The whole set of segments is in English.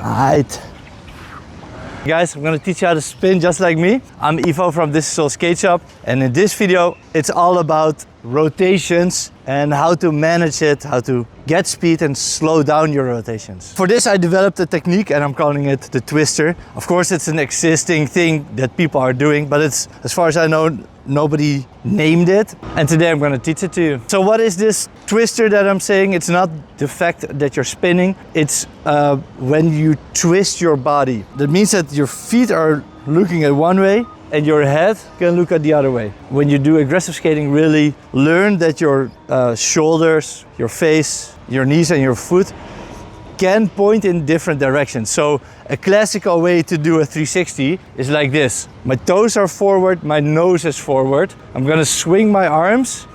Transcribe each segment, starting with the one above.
Alright. Guys, I'm gonna teach you how to spin just like me. I'm Ivo from Digital Skate Shop, and in this video it's all about rotations and how to manage it, how to get speed and slow down your rotations. For this I developed a technique and I'm calling it the twister. Of course it's an existing thing that people are doing, but it's, as far as I know, nobody named it, and today I'm going to teach it to you. So what is this twister that I'm saying? It's not the fact that you're spinning, it's when you twist your body. That means that your feet are looking at one way and your head can look at the other way. When you do aggressive skating, really learn that your shoulders, your face, your knees and your foot can point in different directions. So a classical way to do a 360 is like this. My toes are forward, my nose is forward. I'm gonna swing my arms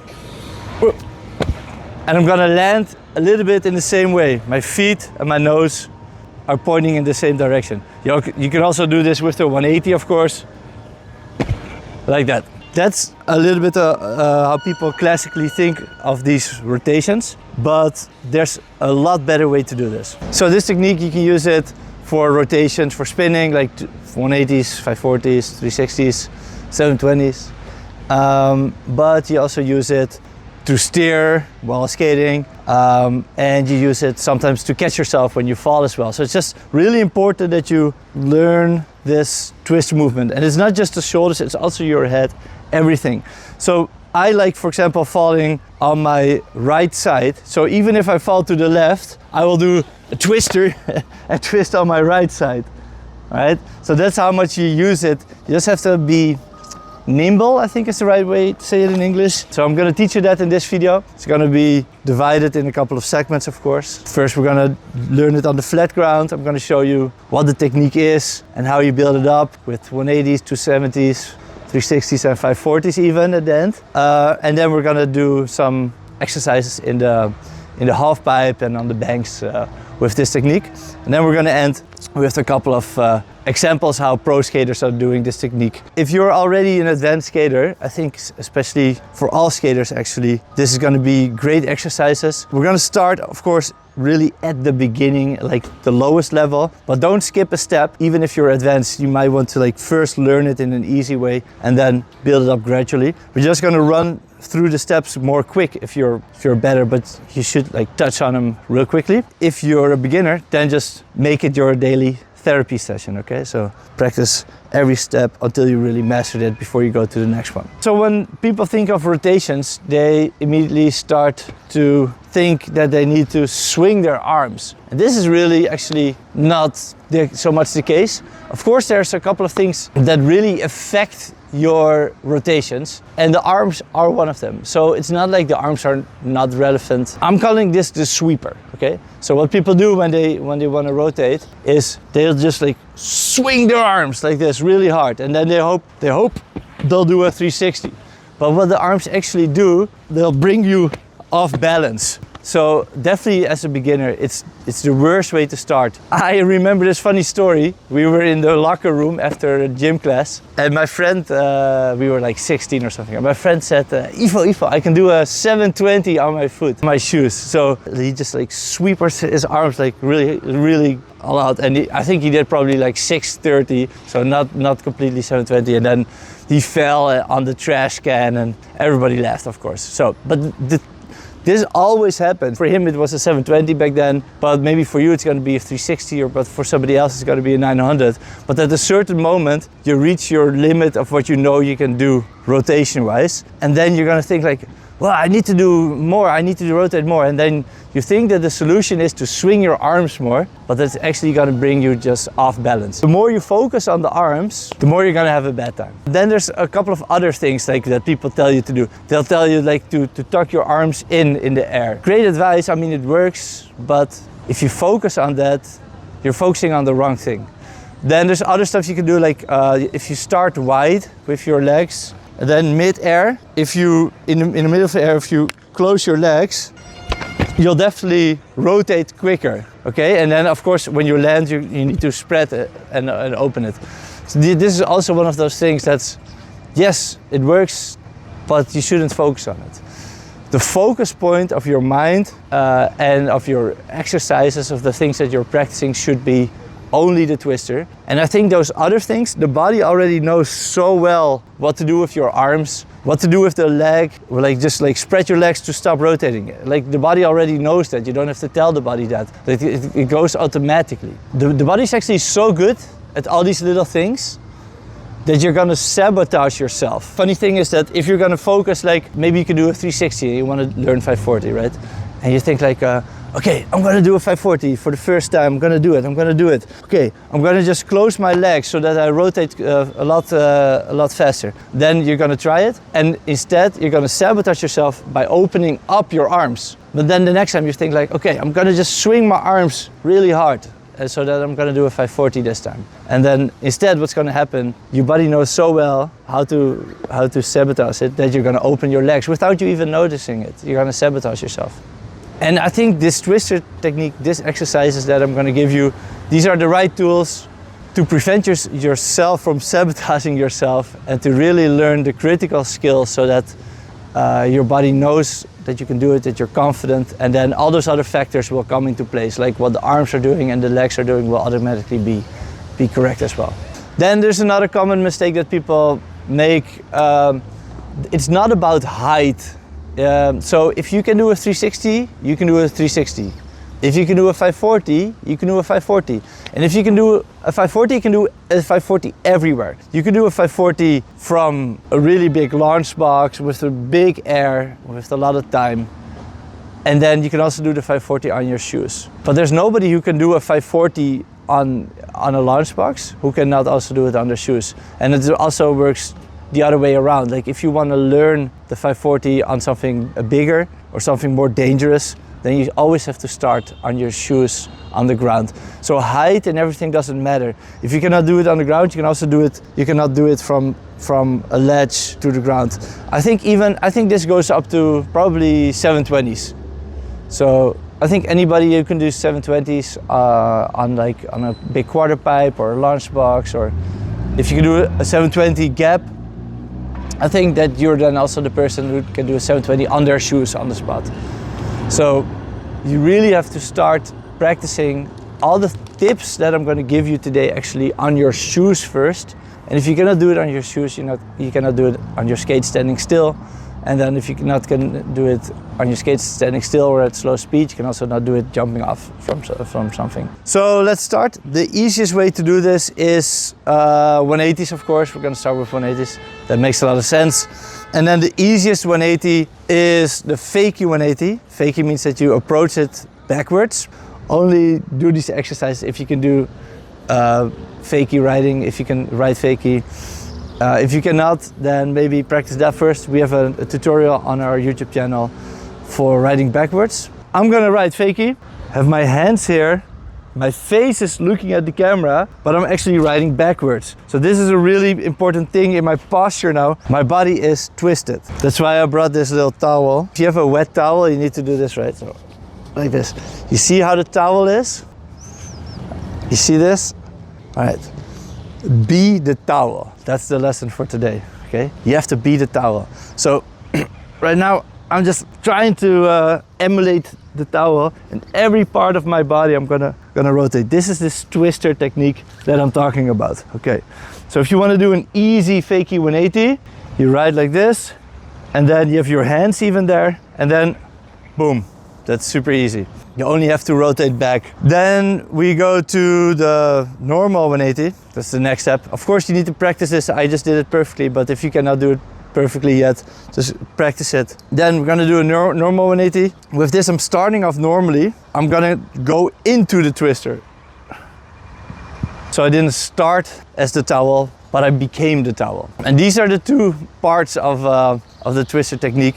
and I'm gonna land a little bit in the same way. My feet and my nose are pointing in the same direction. You can also do this with the 180, of course, like that. That's a little bit how people classically think of these rotations, but there's a lot better way to do this. So this technique, you can use it for rotations, for spinning, like 180s, 540s, 360s, 720s. But you also use it to steer while skating, and you use it sometimes to catch yourself when you fall as well. So it's just really important that you learn this twist movement. And it's not just the shoulders, it's also your head, everything. So I like, for example, falling on my right side. So even if I fall to the left, I will do a twister and twist on my right side. All right? So that's how much you use it. You just have to be nimble, I think is the right way to say it in English. So I'm going to teach you that in this video. It's going to be divided in a couple of segments, of course. First we're going to learn it on the flat ground. I'm going to show you what the technique is and how you build it up with 180s, 270s, 360s and 540s even at the end. And then we're going to do some exercises in the half pipe and on the banks with this technique. And then we're going to end with a couple of examples how pro skaters are doing this technique. If you're already an advanced skater, I think especially for all skaters actually, this is going to be great exercises. We're going to start, of course, really at the beginning, like the lowest level, but don't skip a step. Even if you're advanced, you might want to like first learn it in an easy way and then build it up gradually. We're just going to run through the steps more quick if you're better, but you should like touch on them real quickly. If you're a beginner, then just make it your daily therapy session, okay? So practice every step until you really mastered it before you go to the next one. So when people think of rotations, they immediately start to think that they need to swing their arms. And this is really actually not so much the case. Of course, there's a couple of things that really affect your rotations, and the arms are one of them. So it's not like the arms are not relevant. I'm calling this the sweeper, okay? So what people do when they want to rotate is they'll just like swing their arms like this really hard, and then they hope they'll do a 360. But what the arms actually do, they'll bring you off balance. So definitely as a beginner, it's the worst way to start. I remember this funny story. We were in the locker room after a gym class, and my friend, we were like 16 or something, and my friend said, Ivo, I can do a 720 on my foot, my shoes. So he just like sweepers his arms like really all out, and I think he did probably like 630, so not completely 720, and then he fell on the trash can and everybody laughed, of course. So, but this always happened. For him it was a 720 back then, but maybe for you it's going to be a 360, but for somebody else it's going to be a 900. But at a certain moment you reach your limit of what you know you can do rotation wise, and then you're going to think like, well, I need to do more, I need to rotate more, and then you think that the solution is to swing your arms more, but that's actually going to bring you just off balance. The more you focus on the arms, the more you're going to have a bad time. Then there's a couple of other things like that people tell you to do. They'll tell you like to tuck your arms in the air. Great advice, I mean it works, but if you focus on that, you're focusing on the wrong thing. Then there's other stuff you can do, like if you start wide with your legs, and then mid-air, if you, in the middle of the air, if you close your legs, you'll definitely rotate quicker, okay? And then of course, when you land, you need to spread it and open it. So this is also one of those things that's, yes, it works, but you shouldn't focus on it. The focus point of your mind and of your exercises, of the things that you're practicing, should be only the twister. And I think those other things, the body already knows so well what to do with your arms, what to do with the leg, or like just like spread your legs to stop rotating. Like the body already knows that. You don't have to tell the body that. It goes automatically. The body's actually so good at all these little things that you're gonna sabotage yourself. Funny thing is that if you're gonna focus, like maybe you can do a 360 and you wanna learn 540, right? And you think like, okay, I'm gonna do a 540 for the first time, I'm gonna do it. Okay, I'm gonna just close my legs so that I rotate a lot faster. Then you're gonna try it, and instead you're gonna sabotage yourself by opening up your arms. But then the next time you think like, okay, I'm gonna just swing my arms really hard, so that I'm gonna do a 540 this time. And then instead what's gonna happen, your body knows so well how to sabotage it that you're gonna open your legs without you even noticing it. You're gonna sabotage yourself. And I think this twister technique, these exercises that I'm gonna give you, these are the right tools to prevent yourself from sabotaging yourself and to really learn the critical skills so that your body knows that you can do it, that you're confident, and then all those other factors will come into place, like what the arms are doing and the legs are doing will automatically be correct as well. Then there's another common mistake that people make. It's not about height. So if you can do a 360, you can do a 360. If you can do a 540, you can do a 540. And if you can do a 540, you can do a 540 everywhere. You can do a 540 from a really big launch box with a big air, with a lot of time. And then you can also do the 540 on your shoes. But there's nobody who can do a 540 on a launch box who cannot also do it on their shoes. And it also works the other way around. Like if you want to learn the 540 on something bigger or something more dangerous, then you always have to start on your shoes on the ground. So height and everything doesn't matter. If you cannot do it on the ground, you can also do it. You cannot do it from a ledge to the ground. I think this goes up to probably 720s. So I think anybody who can do 720s on a big quarter pipe or a launch box, or if you can do a 720 gap, I think that you're then also the person who can do a 720 on their shoes on the spot. So you really have to start practicing all the tips that I'm going to give you today actually on your shoes first. And if you cannot do it on your shoes, you cannot do it on your skates standing still. And then if you can do it on your skates standing still or at slow speed, you can also not do it jumping off from something. So let's start. The easiest way to do this is 180s, of course. We're going to start with 180s. That makes a lot of sense. And then the easiest 180 is the fakie 180. Fakie means that you approach it backwards. Only do these exercises if you can do fakie riding, if you can ride fakie. If you cannot, then maybe practice that first. We have a tutorial on our YouTube channel for riding backwards. I'm gonna ride fakie, have my hands here, my face is looking at the camera, but I'm actually riding backwards. So this is a really important thing in my posture now. My body is twisted. That's why I brought this little towel. If you have a wet towel, you need to do this, right? So, like this. You see how the towel is? You see this? All right. Be the towel. That's the lesson for today, okay? You have to be the towel. So right now I'm just trying to emulate the towel, and every part of my body I'm gonna rotate. This is this twister technique that I'm talking about, okay? So if you want to do an easy fakie 180, you ride like this, and then you have your hands even there, and then boom. That's super easy. You only have to rotate back. Then we go to the normal 180. That's the next step. Of course, you need to practice this. I just did it perfectly, but if you cannot do it perfectly yet, just practice it. Then we're gonna do a normal 180. With this, I'm starting off normally. I'm gonna go into the twister. So I didn't start as the towel, but I became the towel. And these are the two parts of the twister technique.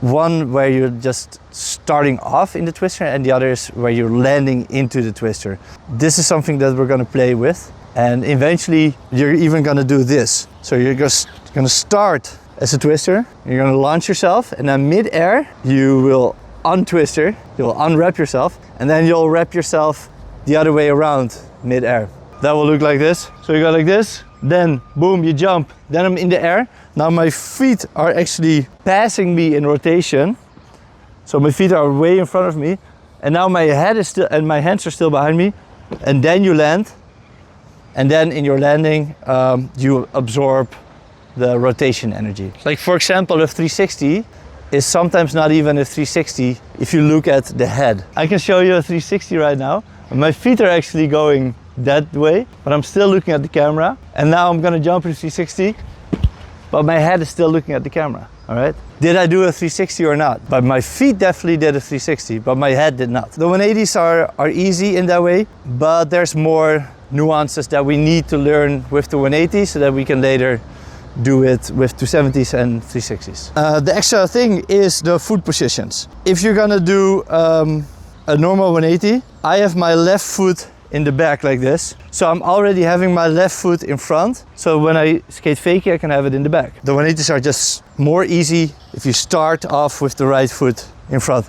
One where you're just starting off in the twister, and the other is where you're landing into the twister. This is something that we're gonna play with, and eventually you're even gonna do this. So you're just gonna start as a twister, you're gonna launch yourself, and then mid-air you will untwister, you'll unwrap yourself, and then you'll wrap yourself the other way around mid-air. That will look like this. So you go like this, then boom, you jump, then I'm in the air. Now my feet are actually passing me in rotation. So my feet are way in front of me. And now my head is still, and my hands are still behind me. And then you land, And then in your landing, you absorb the rotation energy. Like for example, a 360 is sometimes not even a 360 if you look at the head. I can show you a 360 right now. My feet are actually going that way, but I'm still looking at the camera. And now I'm gonna jump in 360, but my head is still looking at the camera, all right? Did I do a 360 or not? But my feet definitely did a 360, but my head did not. The 180s are easy in that way, but there's more nuances that we need to learn with the 180 so that we can later do it with 270s and 360s. The extra thing is the foot positions. If you're gonna do a normal 180, I have my left foot in the back like this. So I'm already having my left foot in front. So when I skate fakie, I can have it in the back. The 180s are just more easy if you start off with the right foot in front.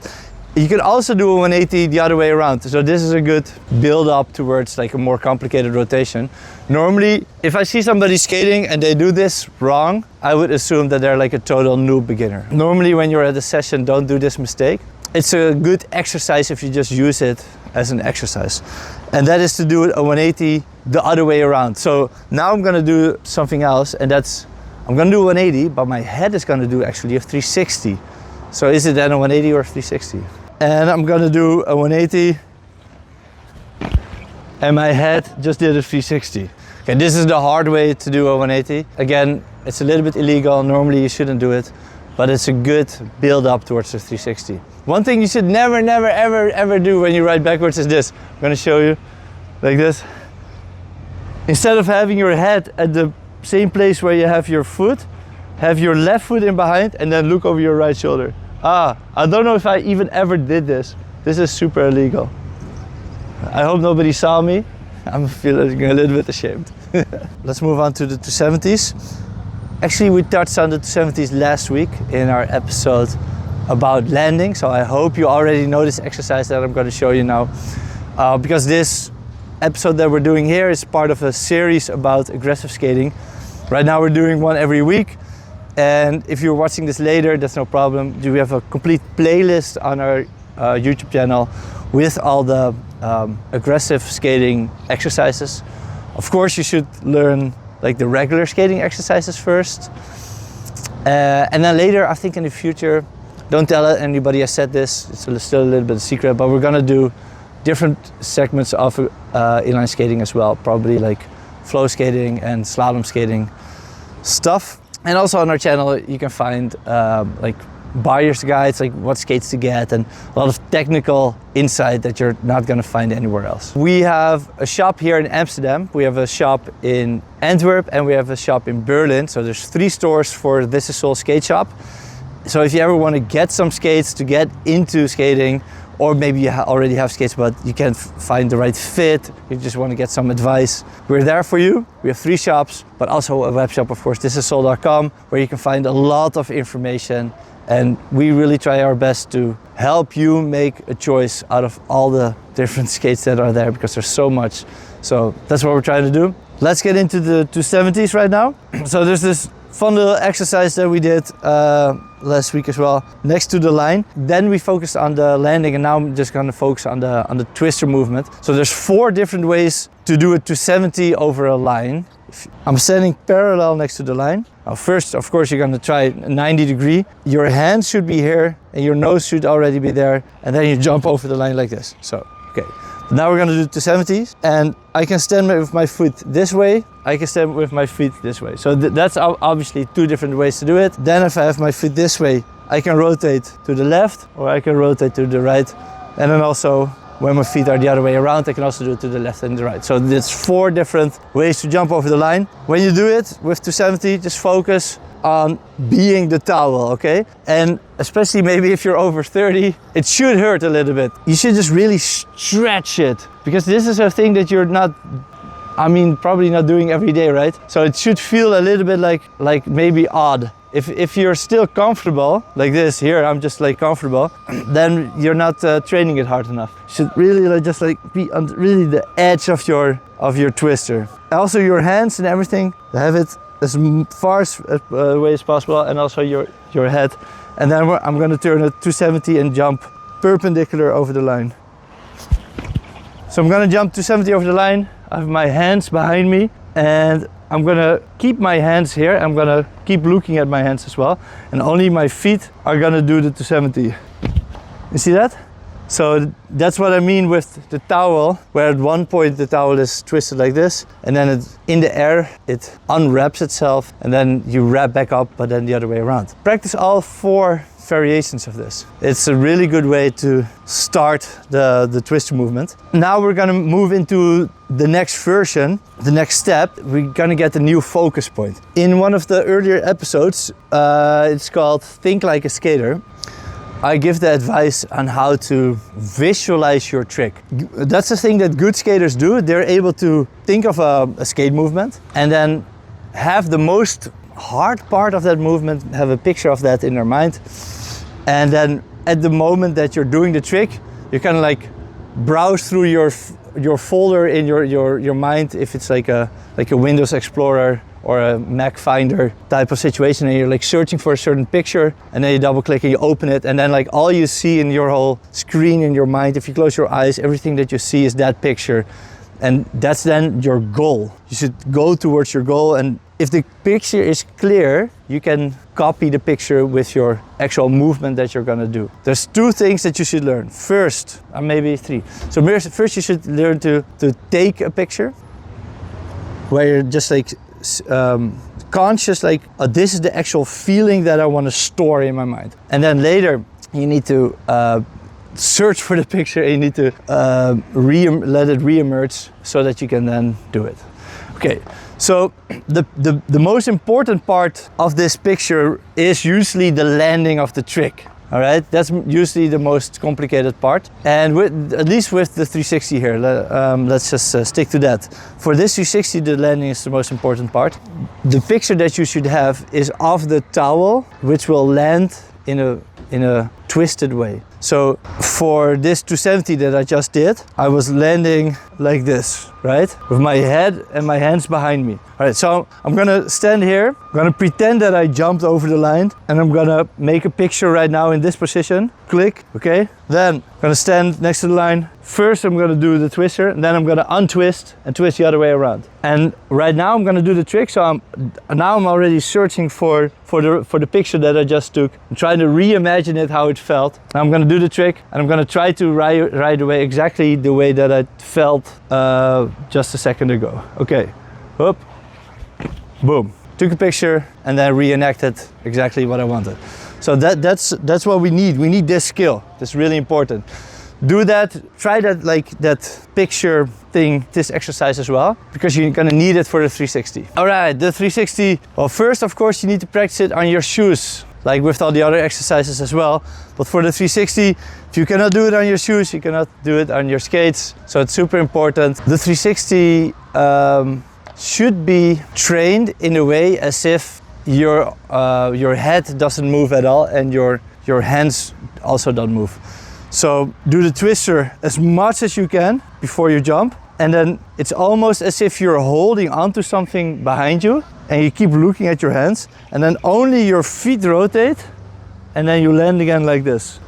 You can also do a 180 the other way around. So this is a good build up towards like a more complicated rotation. Normally, if I see somebody skating and they do this wrong, I would assume that they're like a total noob beginner. Normally when you're at a session, don't do this mistake. It's a good exercise if you just use it as an exercise. And that is to do a 180 the other way around. So now I'm gonna do something else, and that's, I'm gonna do a 180, but my head is gonna do actually a 360. So is it then a 180 or a 360? And I'm gonna do a 180 and my head just did a 360. Okay, this is the hard way to do a 180. Again, it's a little bit illegal. Normally you shouldn't do it, but it's a good build up towards the 360. One thing you should never, ever do when you ride backwards is this. I'm gonna show you like this. Instead of having your head at the same place where you have your foot, have your left foot in behind and then look over your right shoulder. I don't know if I even ever did this. This is super illegal. I hope nobody saw me. I'm feeling a little bit ashamed. Let's move on to the 270s. Actually, we touched on the 270s last week in our episode about landing. So I hope you already know this exercise that I'm going to show you now. Because this episode that we're doing here is part of a series about aggressive skating. Right now we're doing one every week. And if you're watching this later, that's no problem. We have a complete playlist on our YouTube channel with all the aggressive skating exercises. Of course, you should learn like the regular skating exercises first. And then later, I think in the future, don't tell anybody I said this, it's still a little bit of a secret, but we're gonna do different segments of inline skating as well. Probably like flow skating and slalom skating stuff. And also on our channel, you can find like buyer's guides, like what skates to get, and a lot of technical insight that you're not gonna find anywhere else. We have a shop here in Amsterdam, we have a shop in Antwerp, and we have a shop in Berlin. So there's 3 stores for This Is Soul Skate Shop. So if you ever want to get some skates to get into skating, or maybe you already have skates but you can't find the right fit, you just want to get some advice, we're there for you. We have 3 shops, but also a web shop, of course, thisissoul.com, where you can find a lot of information, and we really try our best to help you make a choice out of all the different skates that are there, because there's so much. So that's what we're trying to do. Let's get into the 270s right now. So there's this fun little exercise that we did last week as well, next to the line. Then we focused on the landing, and now I'm just gonna focus on the twister movement. So there's 4 different ways to do a 270 over a line. I'm standing parallel next to the line. Now first, of course, you're gonna try 90 degree. Your hands should be here and your nose should already be there, and then you jump over the line like this. So, okay. Now we're gonna do 270s, and I can stand with my foot this way, I can stand with my feet this way. So that's obviously 2 different ways to do it. Then if I have my feet this way, I can rotate to the left or I can rotate to the right. And then also when my feet are the other way around, I can also do it to the left and the right. So there's 4 different ways to jump over the line. When you do it with 270, just focus on being the towel, okay? And especially maybe if you're over 30, it should hurt a little bit. You should just really stretch it, because this is a thing that you're not, probably not doing every day, right? So it should feel a little bit like maybe odd. If you're still comfortable, like this, here I'm just like comfortable, then you're not training it hard enough. You should really just be on really the edge of your twister. Also your hands and everything, have it as far away as possible, and also your head. And then I'm gonna turn it 270 and jump perpendicular over the line. So I'm gonna jump 270 over the line. I have my hands behind me, and I'm gonna keep my hands here. I'm gonna keep looking at my hands as well, and only my feet are gonna do the 270. You see that? So that's what I mean with the towel, where at one point the towel is twisted like this, and then in the air it unwraps itself, and then you wrap back up, but then the other way around. Practice all 4 variations of this. It's a really good way to start the twister movement. Now we're gonna move into the next version, the next step. We're gonna get a new focus point. In one of the earlier episodes, it's called Think Like a Skater. I give the advice on how to visualize your trick. That's the thing that good skaters do. They're able to think of a skate movement and then have the most hard part of that movement, have a picture of that in their mind. And then at the moment that you're doing the trick, you kind of like browse through your folder in your mind, if it's like a Windows Explorer or a Mac Finder type of situation, and you're like searching for a certain picture, and then you double click and you open it, and then like all you see in your whole screen in your mind, if you close your eyes, everything that you see is that picture. And that's then your goal. You should go towards your goal, and if the picture is clear, you can copy the picture with your actual movement that you're gonna do. There's 2 things that you should learn. First, or maybe 3. So first you should learn to take a picture, where you're just like conscious, like, oh, this is the actual feeling that I wanna store in my mind. And then later, you need to search for the picture, and you need to let it re-emerge so that you can then do it. Okay, so the most important part of this picture is usually the landing of the trick. All right, that's usually the most complicated part. And at least with the 360 here, let's just stick to that. For this 360, the landing is the most important part. The picture that you should have is of the towel, which will land in a twisted way. So for this 270 that I just did, I was landing like this, right? With my head and my hands behind me. All right, so I'm gonna stand here. I'm gonna pretend that I jumped over the line, and I'm gonna make a picture right now in this position. Click, okay? Then I'm gonna stand next to the line. First I'm gonna do the twister, and then I'm gonna untwist and twist the other way around. And right now I'm gonna do the trick, so I'm already searching for the picture that I just took. I'm trying to reimagine it, how it felt. Now I'm gonna do the trick, and I'm gonna try to ride away exactly the way that I felt just a second ago. Okay, whoop, boom. Took a picture and then reenacted exactly what I wanted. So that's what we need. We need this skill. That's really important. Do that, try that, like that picture thing, this exercise as well, because you're gonna need it for the 360. All right, the 360, well, first, of course, you need to practice it on your shoes, like with all the other exercises as well. But for the 360, if you cannot do it on your shoes, you cannot do it on your skates. So it's super important. The 360 should be trained in a way as if your head doesn't move at all, and your hands also don't move. So do the twister as much as you can before you jump, and then it's almost as if you're holding onto something behind you, and you keep looking at your hands, and then only your feet rotate, and then you land again like this.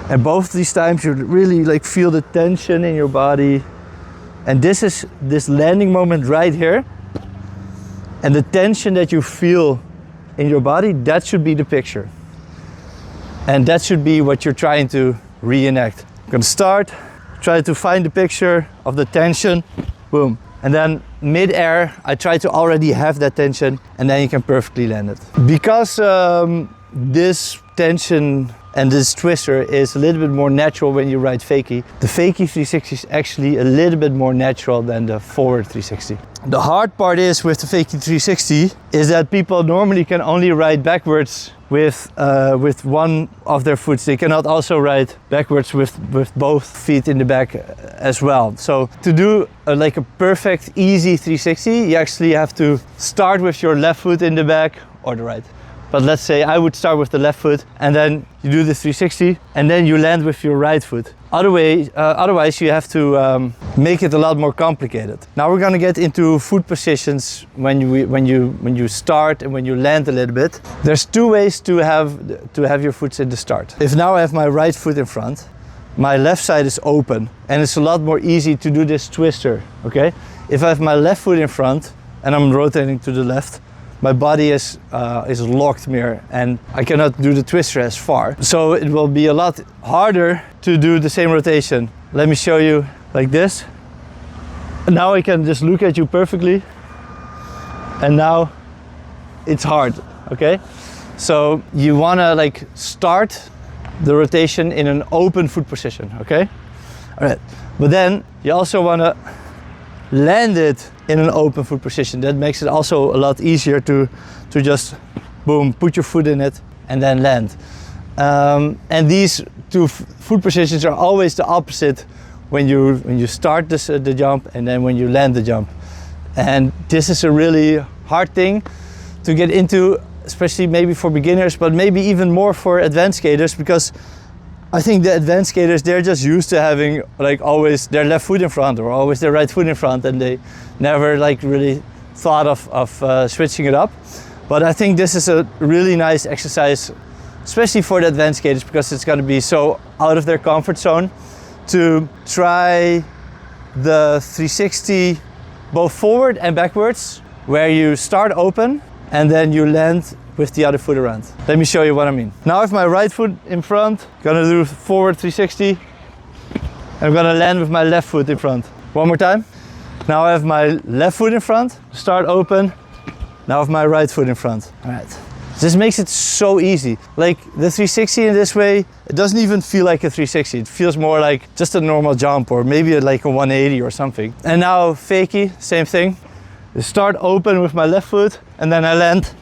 And both these times you really like feel the tension in your body. And this landing moment right here, and the tension that you feel in your body, that should be the picture. And that should be what you're trying to reenact. I'm gonna start, try to find the picture of the tension, boom. And then mid-air, I try to already have that tension, and then you can perfectly land it. Because this tension and this twister is a little bit more natural when you ride fakie, the fakie 360 is actually a little bit more natural than the forward 360. The hard part is with the fakie 360 is that people normally can only ride backwards with one of their foot. They cannot also ride backwards with both feet in the back as well. So to do like a perfect easy 360, you actually have to start with your left foot in the back or the right. But let's say I would start with the left foot, and then you do the 360, and then you land with your right foot. Otherwise you have to make it a lot more complicated. Now we're gonna get into foot positions when you start and when you land a little bit. There's 2 ways to have your foot in the start. If now I have my right foot in front, my left side is open, and it's a lot more easy to do this twister, okay? if I have my left foot in front and I'm rotating to the left, my body is locked here and I cannot do the twister as far. So it will be a lot harder to do the same rotation. Let me show you like this. And now I can just look at you perfectly. And now it's hard, okay? So you wanna like start the rotation in an open foot position, okay? All right, but then you also wanna land it in an open foot position. That makes it also a lot easier to just, boom, put your foot in it and then land. And these two foot positions are always the opposite when you start the jump and then when you land the jump. And this is a really hard thing to get into, especially maybe for beginners, but maybe even more for advanced skaters, because I think the advanced skaters, they're just used to having like always their left foot in front or always their right foot in front, and they never like really thought of switching it up. But I think this is a really nice exercise, especially for the advanced skaters, because it's going to be so out of their comfort zone to try the 360 both forward and backwards, where you start open and then you land with the other foot around. Let me show you what I mean. Now I have my right foot in front, gonna do forward 360. I'm gonna land with my left foot in front. One more time. Now I have my left foot in front, start open. Now I have my right foot in front. All right. This makes it so easy. Like the 360 in this way, it doesn't even feel like a 360. It feels more like just a normal jump, or maybe like a 180 or something. And now fakie, same thing. I start open with my left foot and then I land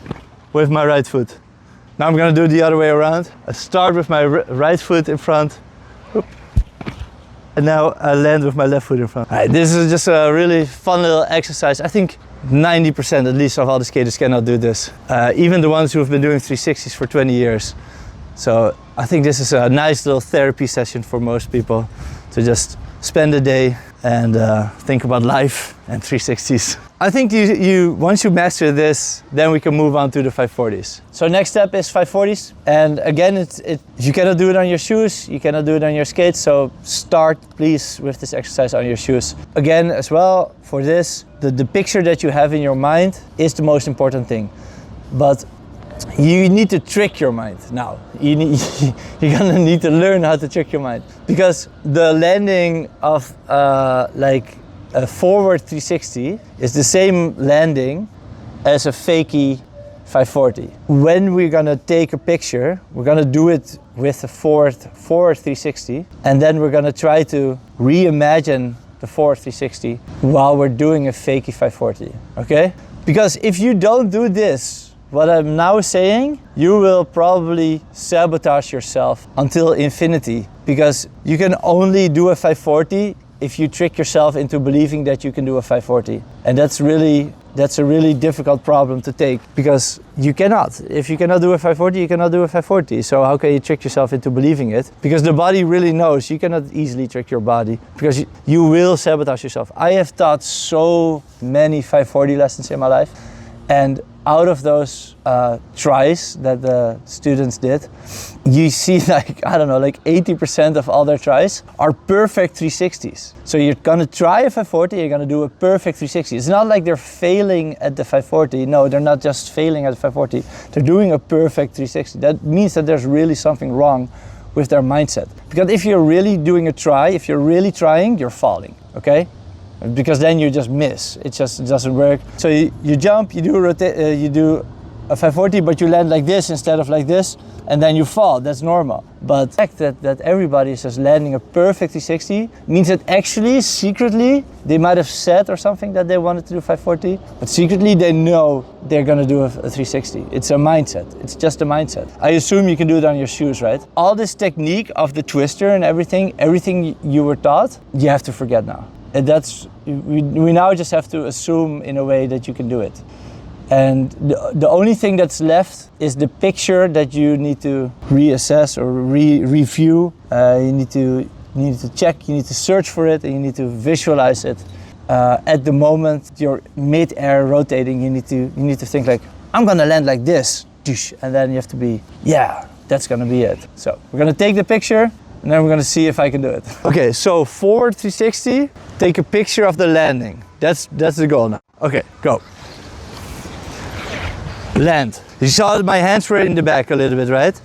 with my right foot. Now I'm gonna do it the other way around. I start with my right foot in front. And now I land with my left foot in front. All right, this is just a really fun little exercise. I think 90% at least of all the skaters cannot do this. Even the ones who have been doing 360s for 20 years. So I think this is a nice little therapy session for most people to just spend a day and think about life and 360s. I think you once you master this, then we can move on to the 540s. So next step is 540s. And again, you cannot do it on your shoes, you cannot do it on your skates. So start please with this exercise on your shoes. Again, as well, for this, the picture that you have in your mind is the most important thing. But you need to trick your mind now. You're gonna need to learn how to trick your mind, because the landing of like a forward 360 is the same landing as a fakie 540. When we're gonna take a picture, we're gonna do it with a forward 360, and then we're gonna try to reimagine the forward 360 while we're doing a fakie 540, okay? Because if you don't do this, what I'm now saying, you will probably sabotage yourself until infinity, because you can only do a 540 if you trick yourself into believing that you can do a 540. And that's a really difficult problem to take, because you cannot. If you cannot do a 540, you cannot do a 540. So how can you trick yourself into believing it? Because the body really knows. You cannot easily trick your body, because you will sabotage yourself. I have taught so many 540 lessons in my life, and out of those tries that the students did, you see like, I don't know, like 80% of all their tries are perfect 360s. So you're gonna try a 540, you're gonna do a perfect 360. It's not like they're failing at the 540. No, they're not just failing at the 540. They're doing a perfect 360. That means that there's really something wrong with their mindset. Because if you're really doing a try, if you're really trying, you're falling, okay? Because then you just miss. It doesn't work. So you jump, you do a 540, but you land like this instead of like this, and then you fall. That's normal. But the fact that everybody is just landing a perfect 360 means that actually, secretly, they might have said or something that they wanted to do 540, but secretly they know they're gonna do a 360. It's a mindset. It's just a mindset. I assume you can do it on your shoes, right? All this technique of the twister and everything you were taught, you have to forget now. And we now just have to assume in a way that you can do it. And the only thing that's left is the picture that you need to reassess or review. You need to check, you need to search for it, and you need to visualize it. At the moment you're mid-air rotating, you need to think like, I'm gonna land like this, and then you have to be, yeah, that's gonna be it. So we're gonna take the picture, and then we're gonna see if I can do it. Okay, so forward 360, take a picture of the landing. That's the goal now. Okay, go. Land. You saw that my hands were in the back a little bit, right?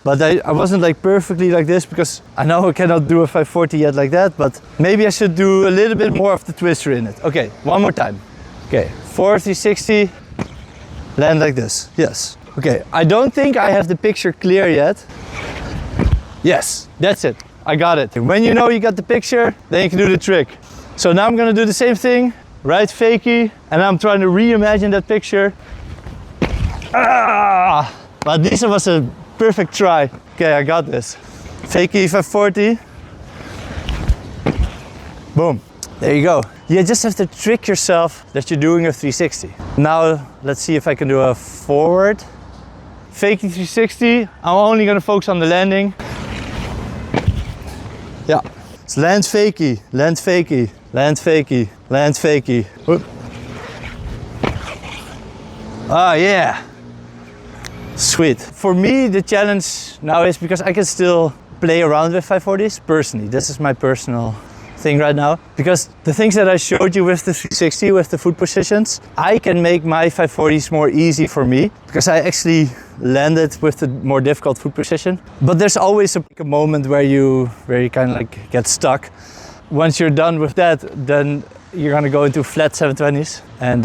But I wasn't like perfectly like this because I know I cannot do a 540 yet like that, but maybe I should do a little bit more of the twister in it. Okay, one more time. Okay, 460, land like this, yes. Okay, I don't think I have the picture clear yet. Yes, that's it, I got it. When you know you got the picture, then you can do the trick. So now I'm gonna do the same thing, right fakie, and I'm trying to reimagine that picture. Ah! But this was a perfect try. Okay, I got this. Fakie 540. Boom. There you go. You just have to trick yourself that you're doing a 360. Now, let's see if I can do a forward. Fakie 360. I'm only gonna focus on the landing. Yeah. It's land fakie, land fakie, land fakie, land fakie. Whoop. Ah, yeah. Sweet. For me, the challenge now is because I can still play around with 540s personally. This is my personal thing right now. Because the things that I showed you with the 360, with the foot positions, I can make my 540s more easy for me because I actually landed with the more difficult foot position. But there's always a moment where you kind of like get stuck. Once you're done with that, then you're gonna go into flat 720s and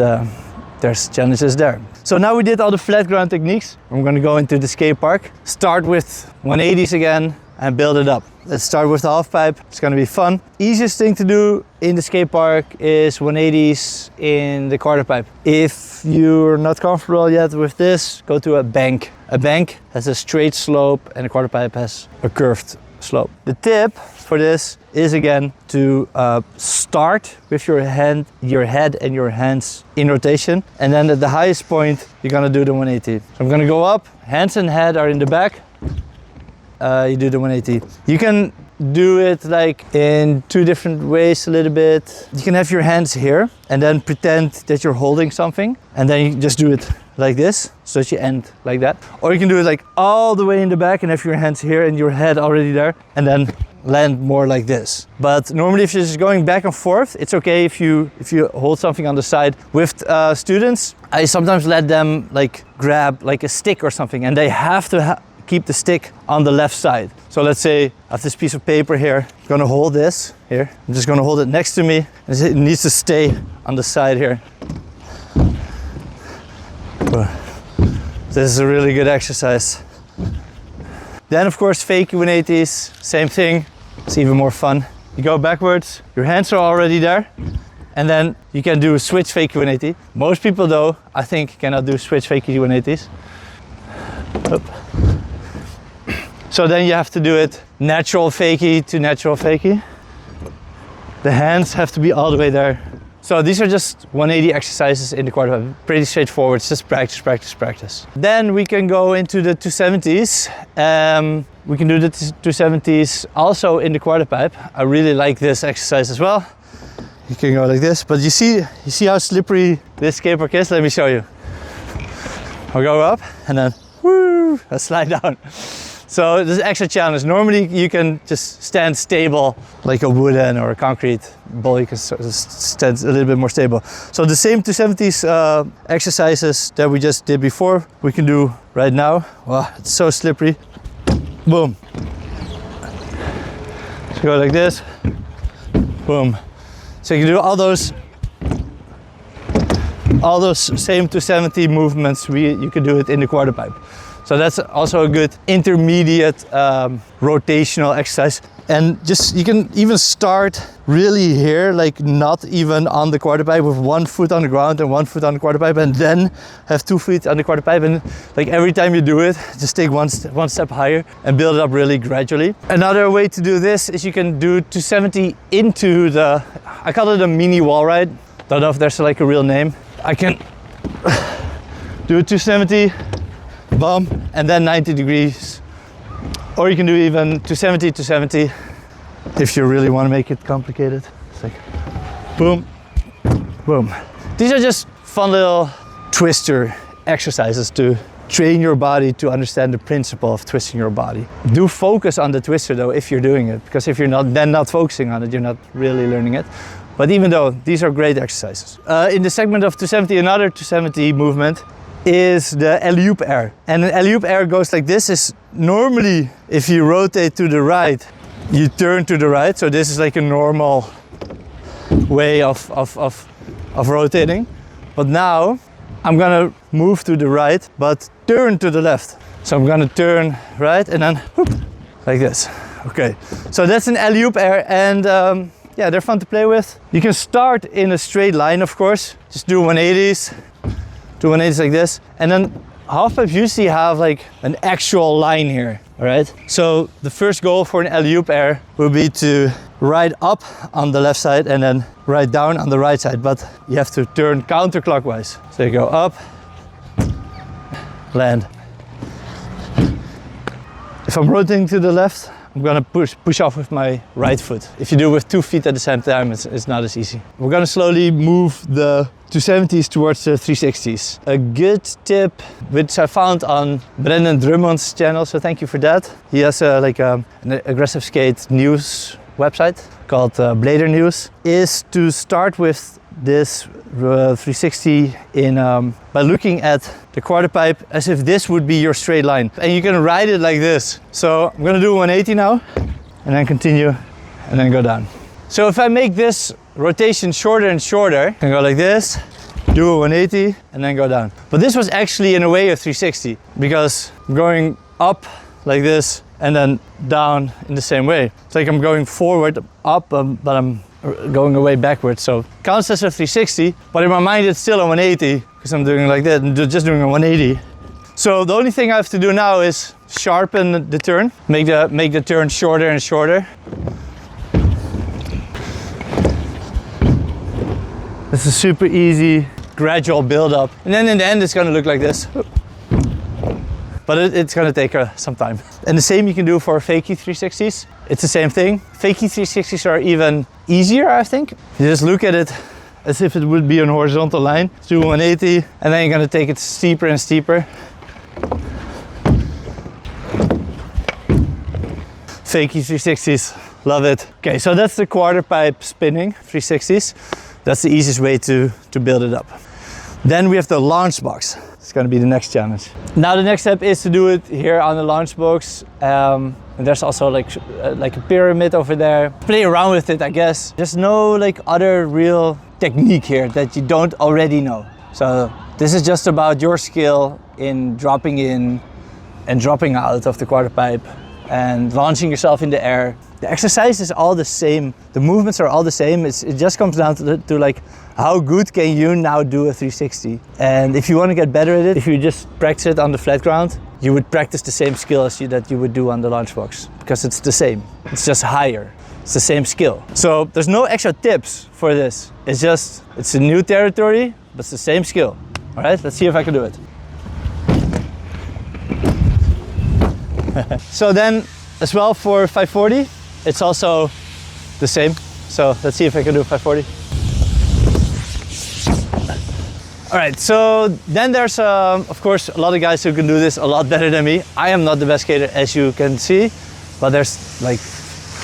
there's challenges there. So now we did all the flat ground techniques. I'm gonna go into the skate park. Start with 180s again and build it up. Let's start with the half pipe. It's gonna be fun. Easiest thing to do in the skate park is 180s in the quarter pipe. If you're not comfortable yet with this, go to a bank. A bank has a straight slope and a quarter pipe has a curved slope. The tip for this is again to start with your head and your hands in rotation, and then at the highest point you're gonna do the 180. So I'm gonna go up, hands and head are in the back. You do the 180. You can do it like in two different ways a little bit. You can have your hands here and then pretend that you're holding something, and then you just do it like this so that you end like that. Or you can do it like all the way in the back and have your hands here and your head already there, and then land more like this. But normally if you're just going back and forth, it's okay if you hold something on the side. With students, I sometimes let them like grab like a stick or something, and they have to keep the stick on the left side. So let's say I have this piece of paper here. I'm gonna hold this here. I'm just gonna hold it next to me. It needs to stay on the side here. This is a really good exercise. Then of course fake 180s, same thing. It's even more fun. You go backwards, your hands are already there, and then you can do a switch fake 180. Most people though, I think, cannot do switch fake 180s. Oop. So then you have to do it natural fakie to natural fakie. The hands have to be all the way there. So these are just 180 exercises in the quarter pipe. Pretty straightforward, it's just practice, practice, practice. Then we can go into the 270s. We can do the 270s also in the quarter pipe. I really like this exercise as well. You can go like this, but you see how slippery this skate park is? Let me show you. I'll go up and then woo, I slide down. So this is extra challenge. Normally you can just stand stable like a wooden or a concrete ball. You can stand a little bit more stable. So the same 270s exercises that we just did before, we can do right now. Wow, it's so slippery. Boom. So go like this. Boom. So you can do all those same 270 movements. You can do it in the quarter pipe. So that's also a good intermediate rotational exercise. And just you can even start really here, like not even on the quarter pipe, with 1 foot on the ground and 1 foot on the quarter pipe, and then have 2 feet on the quarter pipe. And like every time you do it, just take one step higher and build it up really gradually. Another way to do this is you can do 270 into the, I call it a mini wall ride. Don't know if there's like a real name. I can do a 270, bump, and then 90 degrees. Or you can do even 270, 270 if you really want to make it complicated. It's like boom, boom. These are just fun little twister exercises to train your body to understand the principle of twisting your body. Do focus on the twister though if you're doing it, because if you're not focusing on it, you're not really learning it. But even though these are great exercises. In the segment of 270, another 270 movement is the alley-oop air. And an alley-oop air goes like this. Is normally, if you rotate to the right, you turn to the right. So this is like a normal way of rotating. But now I'm gonna move to the right, but turn to the left. So I'm gonna turn right and then whoop, like this. Okay, so that's an alley-oop air, and yeah, they're fun to play with. You can start in a straight line, of course. Just do 180s. Do 180s like this. And then half pipes usually have like an actual line here, all right? So the first goal for an alley-oop air would be to ride up on the left side and then ride down on the right side, but you have to turn counterclockwise. So you go up, land. If I'm rotating to the left, I'm gonna push off with my right foot. If you do it with 2 feet at the same time, it's not as easy. We're gonna slowly move the 270s towards the 360s. A good tip, which I found on Brendan Drummond's channel, so thank you for that. He has an aggressive skate news website called Blader News, is to start with this 360 by looking at the quarter pipe as if this would be your straight line. And you can ride it like this. So I'm gonna do 180 now, and then continue, and then go down. So if I make this rotation shorter and shorter, I can go like this, do a 180, and then go down. But this was actually in a way a 360, because I'm going up like this, and then down in the same way. It's like I'm going forward, up, but I'm going away backwards. So counts as a 360, but in my mind it's still a 180, because I'm doing like that and just doing a 180. So the only thing I have to do now is sharpen the turn, make the turn shorter and shorter. It's a super easy, gradual build up. And then in the end it's gonna look like this. But it's gonna take some time. And the same you can do for fakie 360s. It's the same thing. Fakie 360s are even easier, I think. You just look at it as if it would be a horizontal line. Do 180, and then you're gonna take it steeper and steeper. Fakie 360s, love it. Okay, so that's the quarter pipe spinning 360s. That's the easiest way to build it up. Then we have the launch box. It's gonna be the next challenge. Now the next step is to do it here on the launch box. And there's also like a pyramid over there. Play around with it, I guess. There's no like other real technique here that you don't already know. So this is just about your skill in dropping in and dropping out of the quarter pipe and launching yourself in the air. The exercise is all the same. The movements are all the same. It just comes down to like, how good can you now do a 360? And if you want to get better at it, if you just practice it on the flat ground, you would practice the same skill as that you would do on the launch box, because it's the same. It's just higher. It's the same skill. So there's no extra tips for this. It's a new territory, but it's the same skill. All right, let's see if I can do it. So then as well for 540, it's also the same. So let's see if I can do 540. All right, so then there's of course a lot of guys who can do this a lot better than me. I am not the best skater, as you can see, but there's like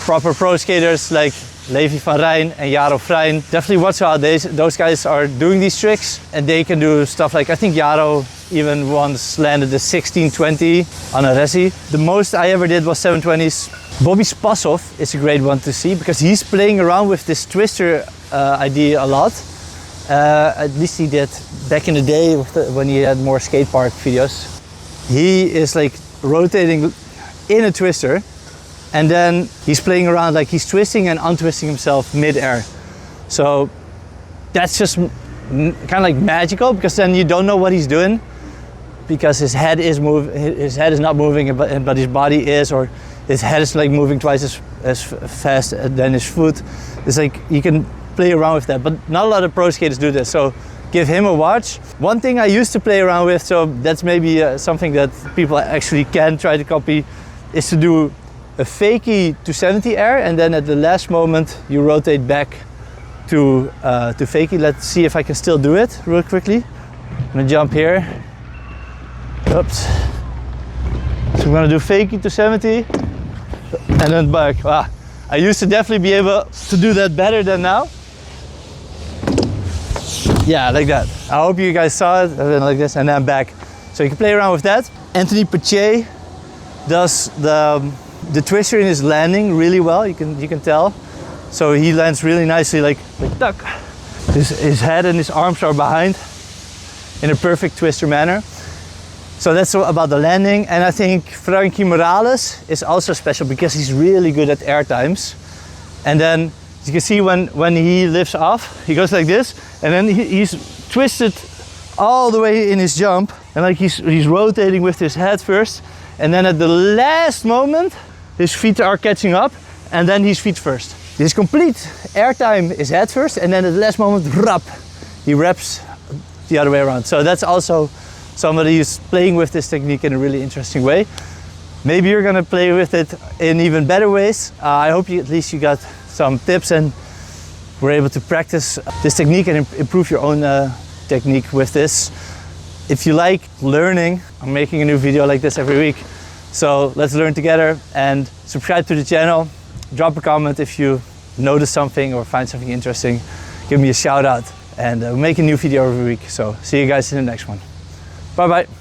proper pro skaters like Levi van Rijn and Jaro Frijn. Definitely watch how those guys are doing these tricks, and they can do stuff like, I think Jaro even once landed the 1620 on a resi. The most I ever did was 720s. Bobi Spassov is a great one to see, because he's playing around with this twister idea a lot. At least he did back in the day when he had more skate park videos. He is like rotating in a twister, and then he's playing around, like he's twisting and untwisting himself mid-air. So that's just kind of like magical, because then you don't know what he's doing, because his head is not moving, but his body is, or his head is like moving twice as fast than his foot. It's like you can play around with that, but not a lot of pro skaters do this, so give him a watch. One thing I used to play around with, so that's maybe something that people actually can try to copy, is to do a fakie 270 air, and then at the last moment you rotate back to fakie. Let's see if I can still do it real quickly. I'm gonna jump here. Oops. So I'm gonna do fakie 270 and then back. I used to definitely be able to do that better than now. Yeah, like that. I hope you guys saw it. Like this, and then back. So you can play around with that. Antony Pottier does the twister in his landing really well. You can tell. So he lands really nicely, like duck. His head and his arms are behind in a perfect twister manner. So that's about the landing. And I think Frankie Morales is also special because he's really good at air times. And then you can see when he lifts off, he goes like this, and then he's twisted all the way in his jump, and like he's rotating with his head first, and then at the last moment his feet are catching up, and then his feet first. His complete airtime is head first, and then at the last moment, he wraps the other way around. So that's also somebody who's playing with this technique in a really interesting way. Maybe you're gonna play with it in even better ways. I hope at least you got some tips and were able to practice this technique and improve your own technique with this. If you like learning, I'm making a new video like this every week. So let's learn together, and subscribe to the channel. Drop a comment if you notice something or find something interesting. Give me a shout out, and we'll make a new video every week. So see you guys in the next one. Bye bye.